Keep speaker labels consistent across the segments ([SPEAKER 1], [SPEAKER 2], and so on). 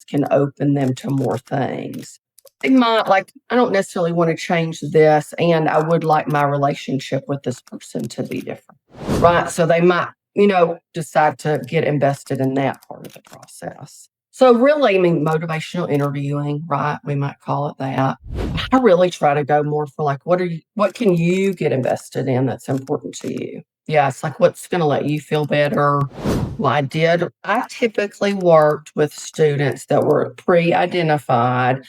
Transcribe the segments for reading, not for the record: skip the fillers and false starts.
[SPEAKER 1] can open them to more things. They might like, I don't necessarily want to change this, and I would like my relationship with this person to be different, right? So they might, decide to get invested in that part of the process. So really, I mean, motivational interviewing, right? We might call it that. I really try to go more for like, what can you get invested in that's important to you? Yeah, it's like, what's going to let you feel better? Well, I typically worked with students that were pre-identified.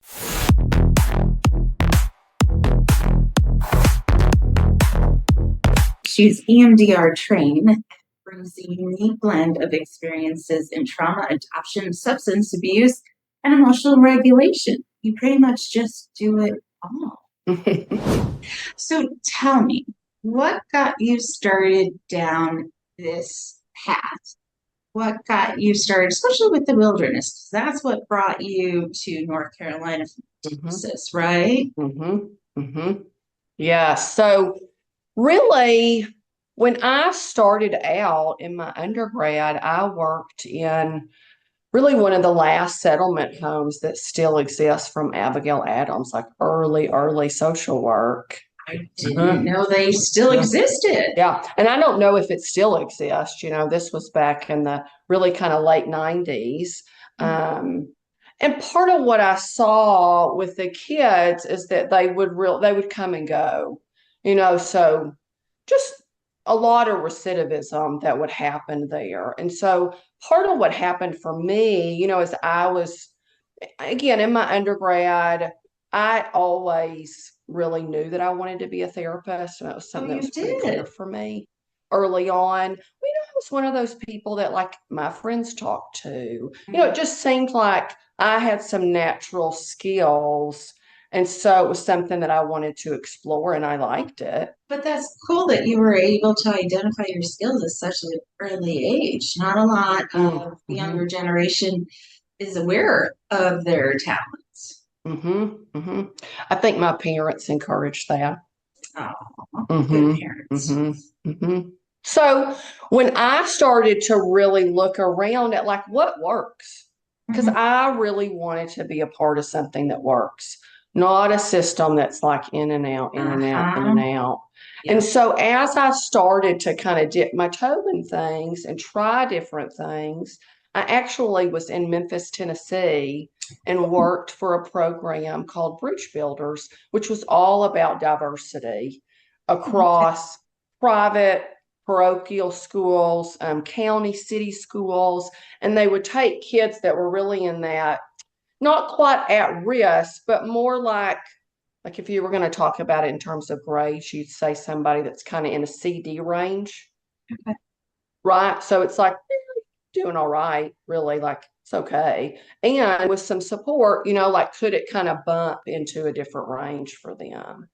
[SPEAKER 2] She's EMDR trained, brings a unique blend of experiences in trauma, adoption, substance abuse, and emotional regulation. You pretty much just do it all. So tell me, what got you started down this path? What got you started, especially with the wilderness? 'Cause that's what brought you to North Carolina from Texas, right?
[SPEAKER 1] Yeah. So really, when I started out in my undergrad, I worked in really one of the last settlement homes that still exists from Abigail Adams, like early social work.
[SPEAKER 2] I didn't know they still existed.
[SPEAKER 1] Yeah. And I don't know if it still exists. This was back in the really kind of late 90s. And part of what I saw with the kids is that they would come and go, so just a lot of recidivism that would happen there. And so part of what happened for me, is I was, again, in my undergrad, I always really knew that I wanted to be a therapist. And that was something that was pretty clear for me early on. I was one of those people that like my friends talked to. It just seemed like I had some natural skills. And so it was something that I wanted to explore, and I liked it.
[SPEAKER 2] But that's cool that you were able to identify your skills at such an early age. Not a lot of the younger generation is aware of their talents.
[SPEAKER 1] I think my parents encouraged that.
[SPEAKER 2] Oh, good parents.
[SPEAKER 1] So when I started to really look around at like what works, because I really wanted to be a part of something that works, not a system that's like in and out, in and out, in and out. Yep. And so as I started to kind of dip my toe in things and try different things, I actually was in Memphis, Tennessee, and worked for a program called Bridge Builders, which was all about diversity across private, parochial schools, county, city schools, and they would take kids that were really in that, not quite at risk, but more like if you were going to talk about it in terms of grades, you'd say somebody that's kind of in a CD range, right? So it's like doing all right, really, like it's okay. And with some support, like could it kind of bump into a different range for them?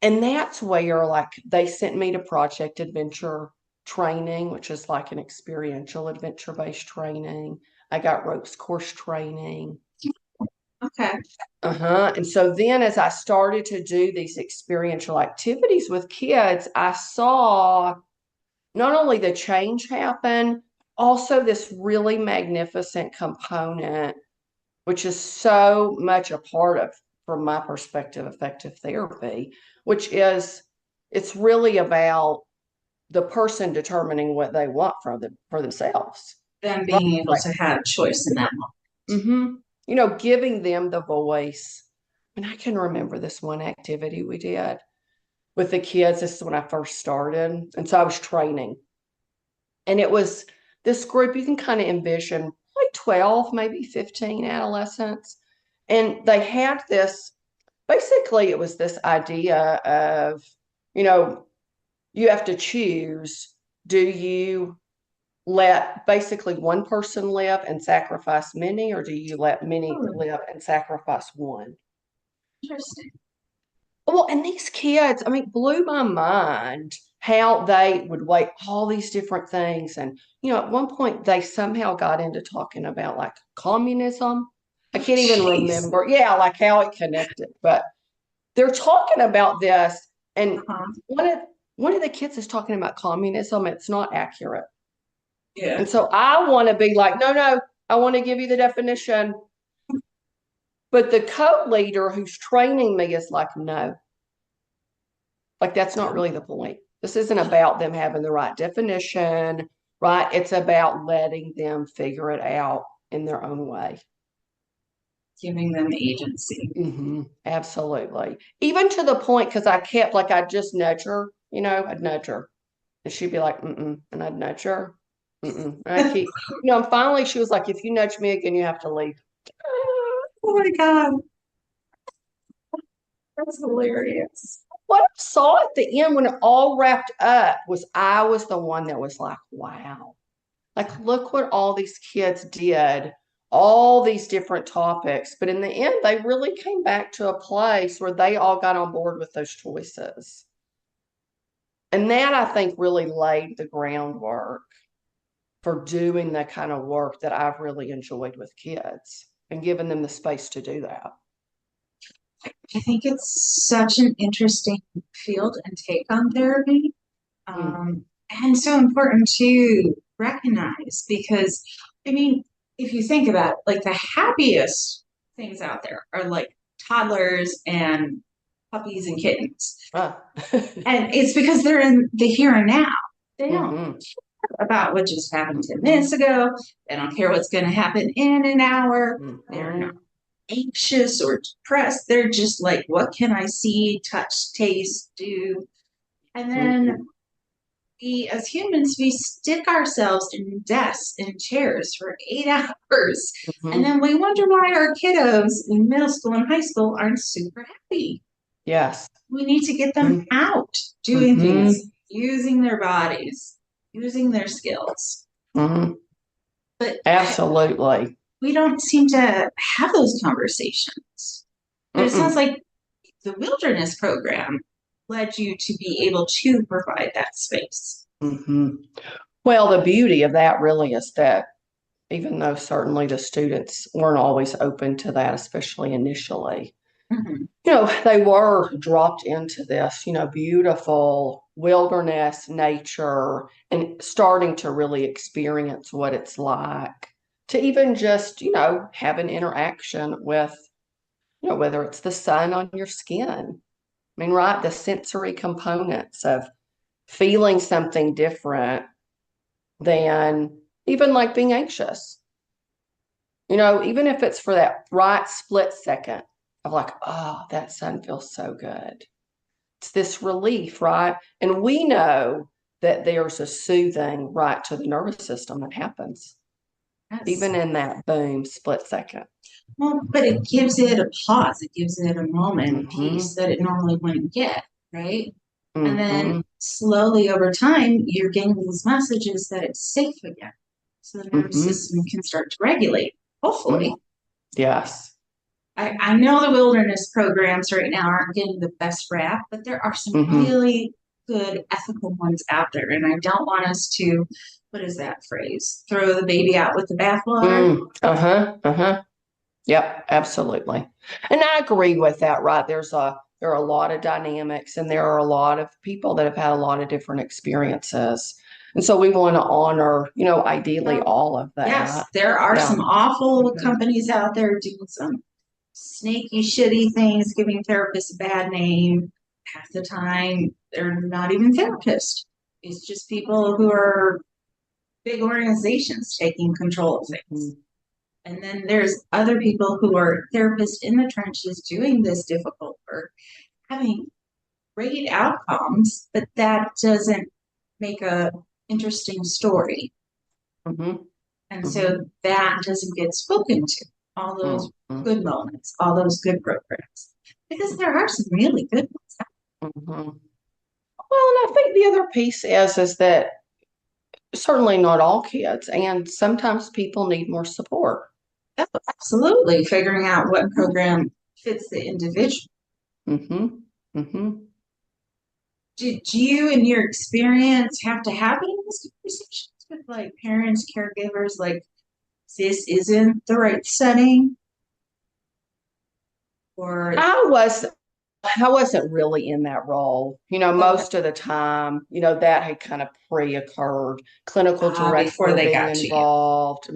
[SPEAKER 1] And that's where like they sent me to Project Adventure training, which is like an experiential adventure-based training. I got ropes course training.
[SPEAKER 2] Okay.
[SPEAKER 1] And so then as I started to do these experiential activities with kids, I saw not only the change happen, also this really magnificent component, which is so much a part of, from my perspective, effective therapy, which is it's really about the person determining what they want for themselves.
[SPEAKER 2] Them being able to have choice in that moment.
[SPEAKER 1] Giving them the voice. And I can remember this one activity we did with the kids. This is when I first started. And so I was training. And it was this group, you can kind of envision like 12, maybe 15 adolescents. And they had this, basically it was this idea of, you have to choose, do you let basically one person live and sacrifice many, or do you let many live and sacrifice one?
[SPEAKER 2] Interesting.
[SPEAKER 1] Well, and these kids, blew my mind how they would weigh all these different things. And, at one point they somehow got into talking about like communism. I can't even remember. Yeah, like how it connected. But they're talking about this. And one of the kids is talking about communism. It's not accurate.
[SPEAKER 2] Yeah.
[SPEAKER 1] And so I want to be like, no, I want to give you the definition. But the co-leader who's training me is like, no, like that's not really the point. This isn't about them having the right definition, right? It's about letting them figure it out in their own way.
[SPEAKER 2] Giving them agency.
[SPEAKER 1] Absolutely. Even to the point, because I kept like, I'd just nudge her, I'd nudge her. And she'd be like, mm-mm. And I'd nudge her. Mm-mm. And I keep, and finally she was like, if you nudge me again, you have to leave.
[SPEAKER 2] Oh my God. That's hilarious.
[SPEAKER 1] What I saw at the end when it all wrapped up was I was the one that was like, wow, like look what all these kids did, all these different topics. But in the end, they really came back to a place where they all got on board with those choices. And that I think really laid the groundwork for doing the kind of work that I've really enjoyed with kids and giving them the space to do that.
[SPEAKER 2] I think it's such an interesting field and take on therapy. And so important to recognize because, I mean, if you think about it, like the happiest things out there are like toddlers and puppies and kittens. And it's because they're in the here and now. They don't care about what just happened 10 minutes ago. They don't care what's going to happen in an hour. They're not anxious or depressed. They're just like, what can I see, touch, taste, do? And then we, as humans, we stick ourselves in desks and chairs for 8 hours. And then we wonder why our kiddos in middle school and high school aren't super happy.
[SPEAKER 1] Yes.
[SPEAKER 2] We need to get them out doing things, using their bodies, using their skills. But
[SPEAKER 1] absolutely.
[SPEAKER 2] We don't seem to have those conversations. But it sounds like the wilderness program led you to be able to provide that space.
[SPEAKER 1] Well, the beauty of that really is that even though certainly the students weren't always open to that, especially initially, they were dropped into this, beautiful wilderness nature and starting to really experience what it's like to even just, have an interaction with, whether it's the sun on your skin. I mean, right, the sensory components of feeling something different than even like being anxious. Even if it's for that right split second of like, oh, that sun feels so good. It's this relief, right? And we know that there's a soothing right to the nervous system that happens, even in that boom split second.
[SPEAKER 2] Well, but it gives it a pause. It gives it a moment, a piece that it normally wouldn't get, right? And then slowly over time, you're getting these messages that it's safe again. So the nervous system can start to regulate, hopefully.
[SPEAKER 1] Yes.
[SPEAKER 2] I know the wilderness programs right now aren't getting the best rap, but there are some really good ethical ones out there. And I don't want us to, what is that phrase? Throw the baby out with the bathwater.
[SPEAKER 1] Yep, absolutely. And I agree with that, right? There are a lot of dynamics and there are a lot of people that have had a lot of different experiences. And so we want to honor, ideally all of that.
[SPEAKER 2] Yes, there are some awful companies out there doing some snaky, shitty things, giving therapists a bad name. Half the time, they're not even therapists. It's just people who are big organizations taking control of things. And then there's other people who are therapists in the trenches doing this difficult work, having great outcomes, but that doesn't make a interesting story. And so that doesn't get spoken to. All those good moments, all those good programs, because there are some really good ones.
[SPEAKER 1] Well, and I think the other piece is that certainly not all kids, and sometimes people need more support.
[SPEAKER 2] Absolutely, figuring out what program fits the individual. Did you, in your experience, have to have any of those conversations with like parents, caregivers, like this isn't the right setting? Or
[SPEAKER 1] I was I wasn't really in that role.
[SPEAKER 2] Okay.
[SPEAKER 1] Most of the time, that had kind of pre-occurred. Clinical
[SPEAKER 2] Before
[SPEAKER 1] director
[SPEAKER 2] they
[SPEAKER 1] being
[SPEAKER 2] got to you.
[SPEAKER 1] involved,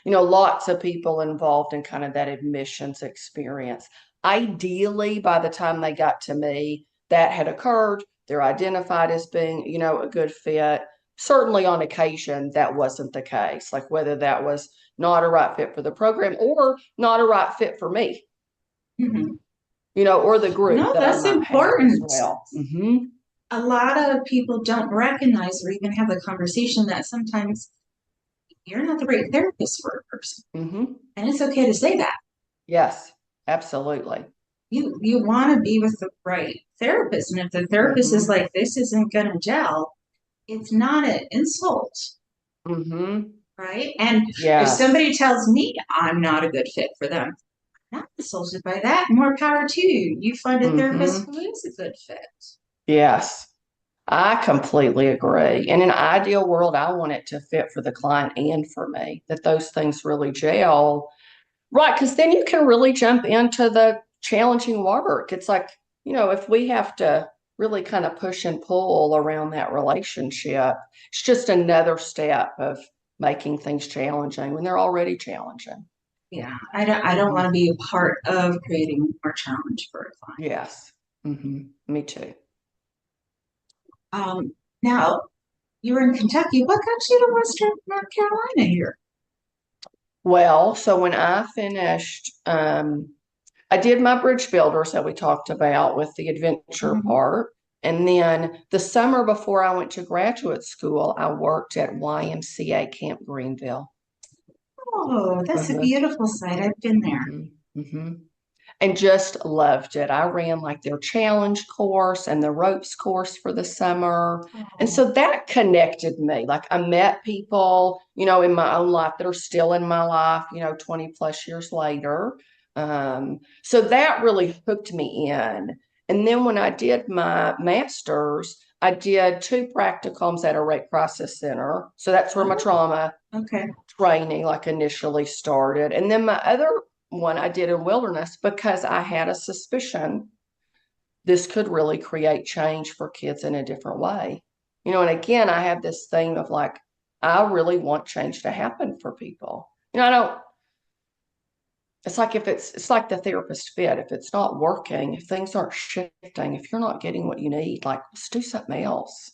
[SPEAKER 1] lots of people involved in kind of that admissions experience. Ideally, by the time they got to me, that had occurred. They're identified as being, a good fit. Certainly on occasion, that wasn't the case, like whether that was not a right fit for the program or not a right fit for me,
[SPEAKER 2] Mhm.
[SPEAKER 1] or the group
[SPEAKER 2] No,
[SPEAKER 1] that I
[SPEAKER 2] that's
[SPEAKER 1] might have as
[SPEAKER 2] important.
[SPEAKER 1] well.
[SPEAKER 2] A lot of people don't recognize or even have the conversation that sometimes you're not the right therapist for a person.
[SPEAKER 1] Hmm.
[SPEAKER 2] And it's okay to say that.
[SPEAKER 1] Yes, absolutely.
[SPEAKER 2] You want to be with the right therapist. And if the therapist is
[SPEAKER 1] Hmm.
[SPEAKER 2] like, this isn't gonna gel, it's not an insult,
[SPEAKER 1] Hmm.
[SPEAKER 2] right? And if
[SPEAKER 1] Yes.
[SPEAKER 2] somebody tells me I'm not a good fit for them, I'm not insulted by that. More power to you. You find a therapist
[SPEAKER 1] Hmm.
[SPEAKER 2] who is a good fit.
[SPEAKER 1] Yes. I completely agree. In an ideal world, I want it to fit for the client and for me, that those things really gel. Right. Because then you can really jump into the challenging work. It's like, if we have to really kind of push and pull around that relationship, it's just another step of making things challenging when they're already challenging.
[SPEAKER 2] Yeah, I don't want
[SPEAKER 1] Hmm.
[SPEAKER 2] to be a part of creating more challenge for a client.
[SPEAKER 1] Yes. Me too.
[SPEAKER 2] Now, you were in Kentucky. What got you to Western North Carolina here?
[SPEAKER 1] Well, so when I finished, I did my bridge builders that we talked about with the adventure
[SPEAKER 2] Mhm.
[SPEAKER 1] part. And then the summer before I went to graduate school, I worked at YMCA Camp Greenville.
[SPEAKER 2] Oh, that's a
[SPEAKER 1] Uh-huh.
[SPEAKER 2] beautiful site. I've been there.
[SPEAKER 1] Hmm. Hmm. And just loved it. I ran like their challenge course and the ropes course for the summer. And
[SPEAKER 2] Oh,
[SPEAKER 1] so that connected me. Like I met people, in my own life that are still in my life, 20 plus years later. So that really hooked me in. And then when I did my master's, I did two practicums at a rape crisis center. So that's where my
[SPEAKER 2] oh,
[SPEAKER 1] trauma
[SPEAKER 2] okay.
[SPEAKER 1] training like initially started. And then my other one I did in wilderness because I had a suspicion this could really create change for kids in a different way. And again, I have this thing of like, I really want change to happen for people. I don't, it's like if it's like the therapist fit. If it's not working, if things aren't shifting, if you're not getting what you need, like let's do something else.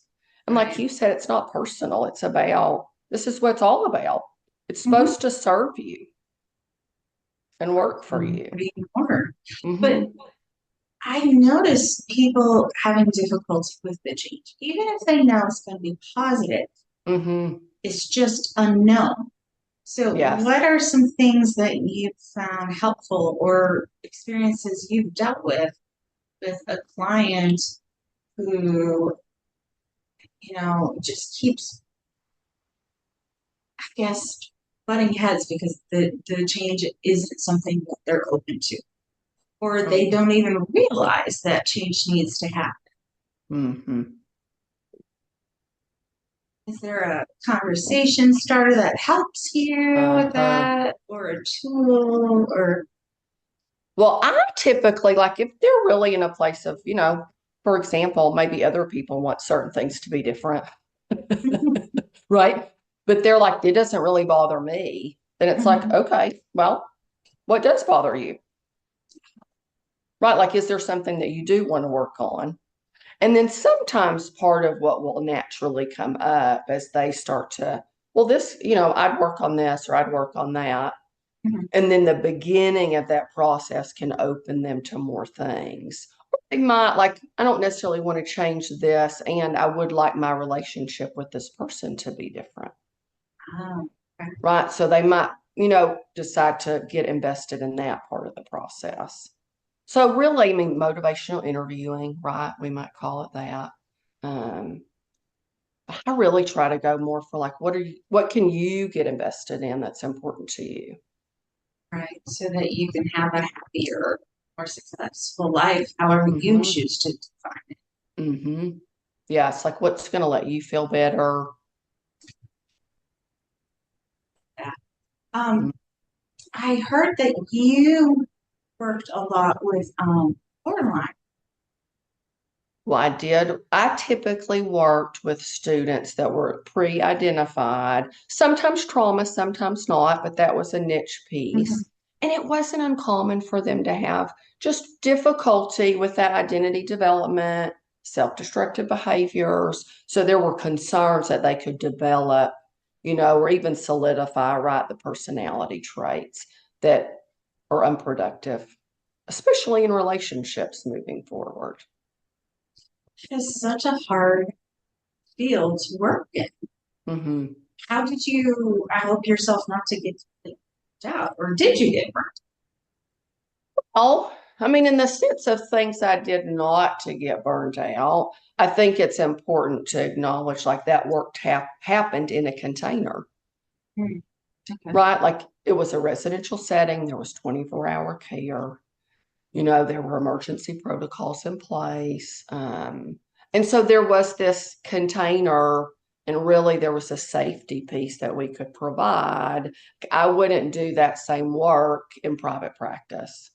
[SPEAKER 1] And like
[SPEAKER 2] Right.
[SPEAKER 1] you said, it's not personal. It's about this is what it's all about. It's
[SPEAKER 2] Mm-hmm.
[SPEAKER 1] supposed to serve you and work for you.
[SPEAKER 2] Be more. But
[SPEAKER 1] Hmm.
[SPEAKER 2] I notice people having difficulty with the change, even if they know it's going to be positive.
[SPEAKER 1] Hmm.
[SPEAKER 2] It's just unknown. So,
[SPEAKER 1] Yes.
[SPEAKER 2] what are some things that you've found helpful or experiences you've dealt with a client who, just keeps, I guess, butting heads because the change isn't something that they're open to, or they don't even realize that change needs to happen?
[SPEAKER 1] Hmm.
[SPEAKER 2] Is there a conversation starter that helps you with
[SPEAKER 1] Uh-huh.
[SPEAKER 2] that, or a tool, or
[SPEAKER 1] Well, I typically like if they're really in a place of, for example, maybe other people want certain things to be different, right? But they're like, it doesn't really bother me. Then it's like,
[SPEAKER 2] Mhm.
[SPEAKER 1] okay, well, what does bother you? Right? Like, is there something that you do want to work on? And then sometimes part of what will naturally come up as they start to, well, this, I'd work on this or I'd work on that.
[SPEAKER 2] Mhm.
[SPEAKER 1] And then the beginning of that process can open them to more things. They might, like, I don't necessarily want to change this, and I would like my relationship with this person to be different.
[SPEAKER 2] Oh, okay.
[SPEAKER 1] Right. So they might, decide to get invested in that part of the process. So really, I mean, motivational interviewing, right? We might call it that. Um, I really try to go more for like, what can you get invested in that's important to you?
[SPEAKER 2] Right, so that you can have a happier, more successful life, however you
[SPEAKER 1] Hmm.
[SPEAKER 2] choose to define
[SPEAKER 1] Hmm. Yeah, it's like what's going to let you feel better.
[SPEAKER 2] that. I heard that you worked a lot with borderline.
[SPEAKER 1] Well, I typically worked with students that were pre-identified, sometimes trauma, sometimes not, but that was a niche
[SPEAKER 2] Mhm.
[SPEAKER 1] piece. And it wasn't uncommon for them to have just difficulty with that identity development, self-destructive behaviors. So there were concerns that they could develop, or even solidify, right, the personality traits that are unproductive, especially in relationships moving forward.
[SPEAKER 2] It's such a hard field to work in.
[SPEAKER 1] Hmm.
[SPEAKER 2] How did you help yourself not to get burnt out, or did you get burnt?
[SPEAKER 1] Oh, I mean, in the sense of things I did not to get burned out, I think it's important to acknowledge like that work happened in a container,
[SPEAKER 2] Hmm. Okay.
[SPEAKER 1] right? Like it was a residential setting, there was 24-hour care, there were emergency protocols in place. And so there was this container, and really there was a safety piece that we could provide. I wouldn't do that same work in private practice.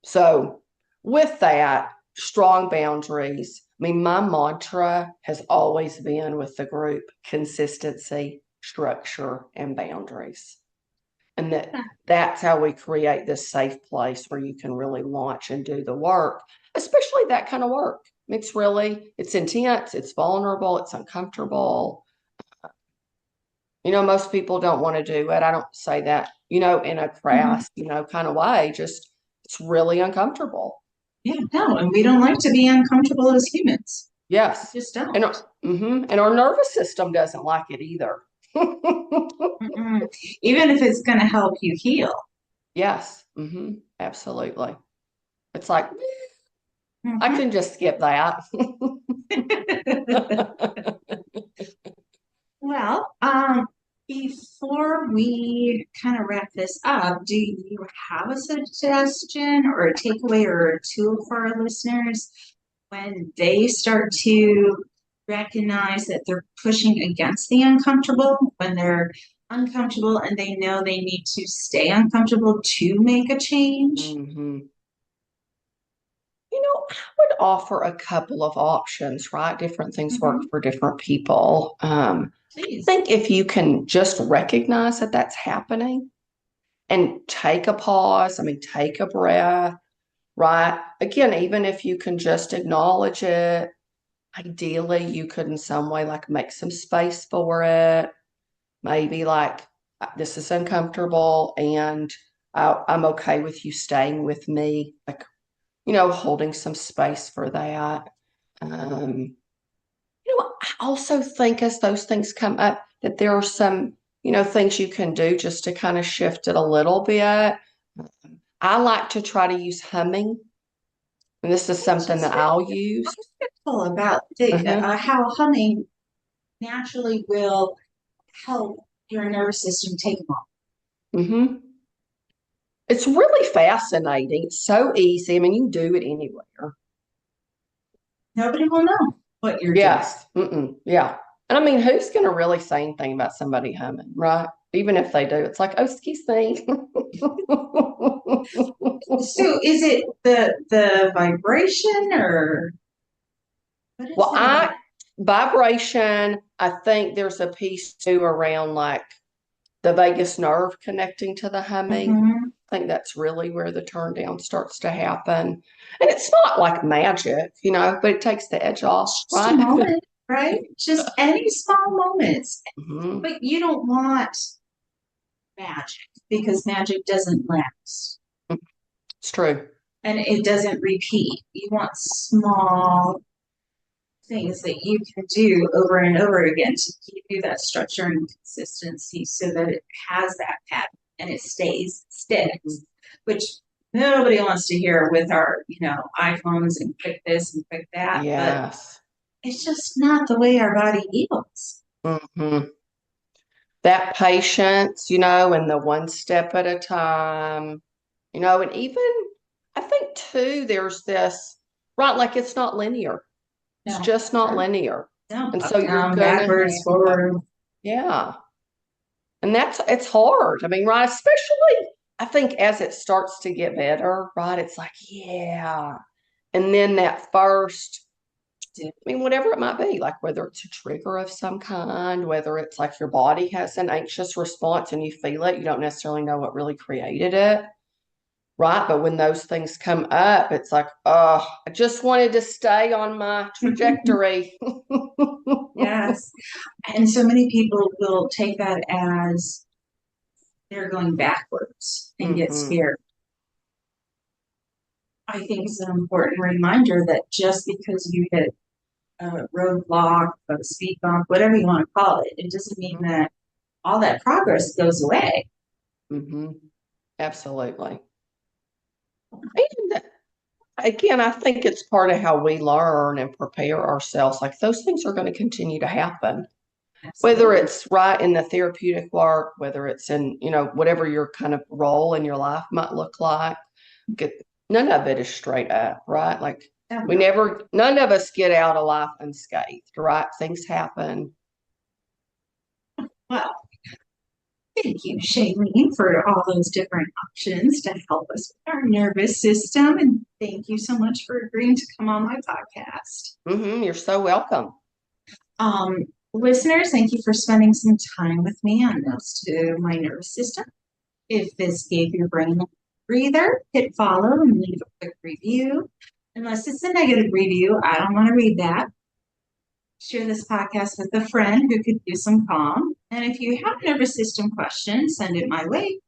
[SPEAKER 1] So, with that, strong boundaries. I mean, my mantra has always been with the group consistency, structure, and boundaries. And that's how we create this safe place where you can really launch and do the work, especially that kind of work. It's intense, it's vulnerable, it's uncomfortable. Most people don't want to do it. I don't say that, in a
[SPEAKER 2] Mhm.
[SPEAKER 1] crass, kind of way. Just it's really uncomfortable.
[SPEAKER 2] Yeah, no, and we don't like to be uncomfortable as humans.
[SPEAKER 1] Yes.
[SPEAKER 2] We just don't.
[SPEAKER 1] And our nervous system doesn't like it either.
[SPEAKER 2] Mm-mm. Even if it's going to help you heal.
[SPEAKER 1] Yes. Absolutely. It's like I
[SPEAKER 2] Mhm.
[SPEAKER 1] can just skip that.
[SPEAKER 2] Well, before we kind of wrap this up, do you have a suggestion or a takeaway or a tool for our listeners when they start to recognize that they're pushing against the uncomfortable, when they're uncomfortable and they know they need to stay uncomfortable to make a change?
[SPEAKER 1] Hmm. I would offer a couple of options, right? Different things work
[SPEAKER 2] Mhm.
[SPEAKER 1] for different people. I
[SPEAKER 2] Please.
[SPEAKER 1] think if you can just recognize that that's happening and take a pause, I mean, take a breath, right? Again, even if you can just acknowledge it, ideally, you could in some way like make some space for it. Maybe like, this is uncomfortable and I'm okay with you staying with me, like, holding some space for that. Um, I also think as those things come up that there are some, things you can do just to kind of shift it a little bit. I like to try to use humming, and this is something that
[SPEAKER 2] Interesting.
[SPEAKER 1] I'll use.
[SPEAKER 2] All about the
[SPEAKER 1] Uh-huh.
[SPEAKER 2] how humming naturally will help your nervous system take them off.
[SPEAKER 1] Hmm. It's really fascinating. It's so easy. I mean, you can do it anywhere.
[SPEAKER 2] Nobody will know what you're doing.
[SPEAKER 1] Yes. Mm-mm. Yeah. And I mean, who's going to really say anything about somebody humming, right? Even if they do, it's like, oh, excuse me.
[SPEAKER 2] So is it the vibration or what is
[SPEAKER 1] Well,
[SPEAKER 2] it about?
[SPEAKER 1] vibration, I think there's a piece too around like the vagus nerve connecting to the humming.
[SPEAKER 2] Mhm.
[SPEAKER 1] I think that's really where the turn down starts to happen. And it's not like magic, but it takes the edge off,
[SPEAKER 2] It's just a
[SPEAKER 1] right?
[SPEAKER 2] moment, right? Just any small moments.
[SPEAKER 1] Hmm.
[SPEAKER 2] But you don't want magic because magic doesn't last
[SPEAKER 1] It's true.
[SPEAKER 2] and it doesn't repeat. You want small things that you can do over and over again to give you that structure and consistency so that it has that pattern and it sticks, which nobody wants to hear with our, iPhones and quick this and quick that, but
[SPEAKER 1] Yes.
[SPEAKER 2] it's just not the way our body heals.
[SPEAKER 1] Hmm. That patience, and the one step at a time, and even I think too, there's this, right, like it's not linear. It's
[SPEAKER 2] No,
[SPEAKER 1] just not
[SPEAKER 2] no,
[SPEAKER 1] linear.
[SPEAKER 2] no,
[SPEAKER 1] And
[SPEAKER 2] up,
[SPEAKER 1] so you're
[SPEAKER 2] down,
[SPEAKER 1] gonna
[SPEAKER 2] backwards,
[SPEAKER 1] have,
[SPEAKER 2] forward.
[SPEAKER 1] yeah. And it's hard. I mean, right, especially I think as it starts to get better, right, it's like, yeah. And then that first I mean, whatever it might be, like whether it's a trigger of some kind, whether it's like your body has an anxious response and you feel it, you don't necessarily know what really created it. Right. But when those things come up, it's like, oh, I just wanted to stay on my trajectory.
[SPEAKER 2] Yes. And so many people will take that as they're going backwards and get
[SPEAKER 1] Mhm.
[SPEAKER 2] scared. I think it's an important reminder that just because you hit a roadblock, a speed bump, whatever you want to call it, it doesn't mean that all that progress goes away.
[SPEAKER 1] Mhm. Absolutely. And again, I think it's part of how we learn and prepare ourselves. Like those things are going to continue to happen, whether
[SPEAKER 2] Absolutely.
[SPEAKER 1] it's right in the therapeutic work, whether it's in, whatever your kind of role in your life might look like. Get, none of it is straight up, right? Like none of us get out of life unscathed, right? Things happen.
[SPEAKER 2] Well, thank you, Shalene, for all those different options to help us with our nervous system. And thank you so much for agreeing to come on my podcast.
[SPEAKER 1] You're so welcome.
[SPEAKER 2] Listeners, thank you for spending some time with me on Notes to My Nervous System. If this gave your brain a breather, hit follow and leave a quick review. Unless it's a negative review, I don't want to read that. Share this podcast with a friend who could use some calm. And if you have a nervous system question, send it my way.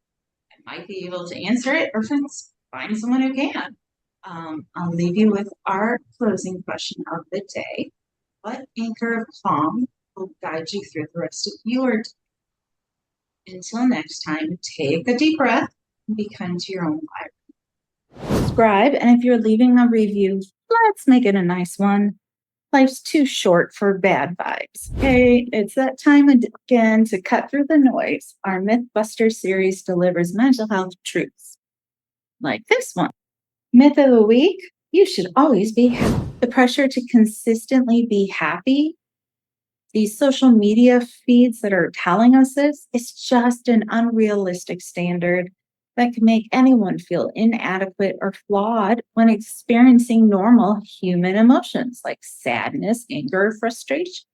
[SPEAKER 2] I might be able to answer it or find someone who can. I'll leave you with our closing question of the day. What anchor of calm will guide you through the rest of your day? Until next time, take a deep breath and be kind to your own life. Subscribe, and if you're leaving a review, let's make it a nice one. Life's too short for bad vibes. Hey, it's that time again to cut through the noise. Our Mythbuster series delivers mental health truths. Like this one. Myth of the week, you should always be happy. The pressure to consistently be happy, these social media feeds that are telling us this, it's just an unrealistic standard that can make anyone feel inadequate or flawed when experiencing normal human emotions like sadness, anger, frustration.